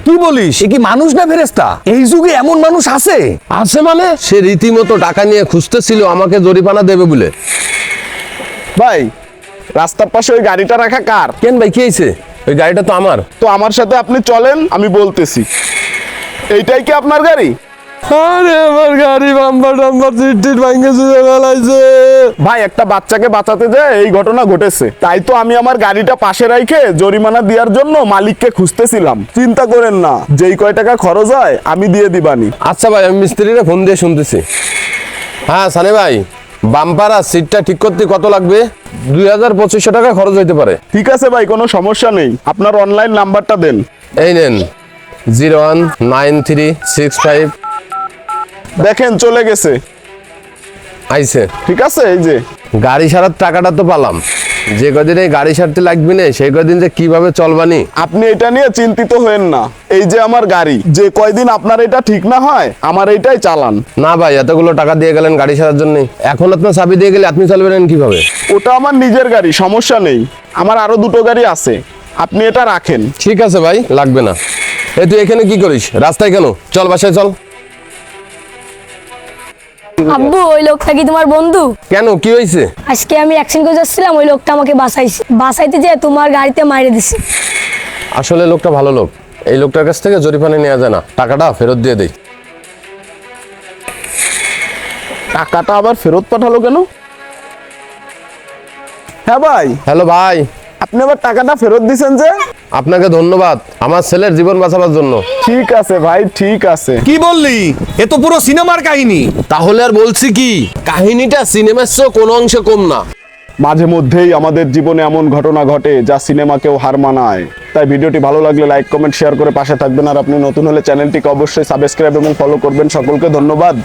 কি বলিস, এ কি মানুষ না ফেরেশতা? এই যুগে এমন মানুষ আছে? আছে মানে? সে রীতিমতো টাকা নিয়ে খুঁজতেছিল আমাকে জরিমানা দেবে বলে। ভাই, রাস্তার পাশে ওই গাড়িটা রাখা কার? কেন ভাই, কি হয়েছে? ওই গাড়িটা তো আমার। তো আমার সাথে আপনি চলেন, আমি বলতেছি। এইটাই কি আপনার গাড়ি? আরে আমার গাড়ি বাম্পার টাম্পার সিট ভাঙে চুরে ফেলাইছে। ভাই, একটা বাচ্চাকে বাঁচাতে যায় এই ঘটনা ঘটেছে, তাই তো আমি আমার গাড়িটা পাশে রাখে জরিমানা দেওয়ার জন্য মালিককে খুঁজতেছিলাম। চিন্তা করেন না, যেই কয় টাকা খরচ হয় আমি দিয়ে দিবানি। আচ্ছা ভাই, আমি মিস্ত্রিরে ফোন দিয়ে শুনতেছি। হ্যাঁ সানি ভাই, বাম্পার আর সিটটা ঠিক করতে কত লাগবে? 2200 টাকা খরচ হইতে পারে। ঠিক আছে ভাই, কোনো সমস্যা নেই, আপনার অনলাইন নাম্বারটা দেন। এই নেন, 019365। দেখেন চলে গেছে। আইছে। ঠিক আছে, এই যে গাড়ি সারার টাকাটা তো পালাম। যে কদিন এই গাড়ি সারতে লাগবে না, সেই কদিন যে কিভাবে চলবানি। আপনি এটা নিয়ে চিন্তিত হয়েন না, এই যে আমার গাড়ি, যে কয়দিন আপনার এটা ঠিক না হয় আমার এইটাই চালান। না ভাই, এতগুলো টাকা দিয়ে গেলেন গাড়ি সারার জন্য, এখন আপনার চাবি দিয়ে গেলে আপনি চলবেন কিভাবে? ওটা আমার নিজের গাড়ি, সমস্যা নেই। আমার আরো দুটো গাড়ি আছে, আপনি এটা রাখেন। ঠিক আছে ভাই, লাগবে না। এই তুই এখানে কি করিস? রাস্তায় কেন? চল বাসায় চল। আব্বু, ওই লোকটা কি তোমার বন্ধু? কেন, কি হয়েছে? আজকে আমি অ্যাক্সিডেন্ট করে যাচ্ছিলাম, ওই লোকটা আমাকে বাঁচাইতে যেয়ে তোমার গাড়িতে মাইরে দিছে। আসলে লোকটা ভালো লোক। এই লোকটার কাছ থেকে জরিমানা নেওয়া যায় না, টাকাটা ফেরত দিয়ে দেই। টাকাটা আবার ফেরত পাঠালো কেন? হ্যাঁ ভাই, হ্যালো ভাই, আপনি আবার টাকাটা ফেরত দিছেন যে? আপনাকে ধন্যবাদ আমার ছেলের জীবন বাঁচাবার জন্য। ঠিক আছে ভাই, ঠিক আছে। কি বললি? এ তো পুরো সিনেমার কাহিনী। তাহলে আর বলছি কি, কাহিনীটা সিনেমার চেয়ে কোনো অংশে কম না। মাঝে মধ্যেই আমাদের জীবনে এমন ঘটনা ঘটে যা সিনেমাকেও হার মানায়। তাই ভিডিওটি ভালো লাগলে লাইক কমেন্ট শেয়ার করে পাশে থাকবেন, আর আপনি নতুন হলে চ্যানেলটিকে অবশ্যই সাবস্ক্রাইব এবং ফলো করবেন। সকলকে ধন্যবাদ।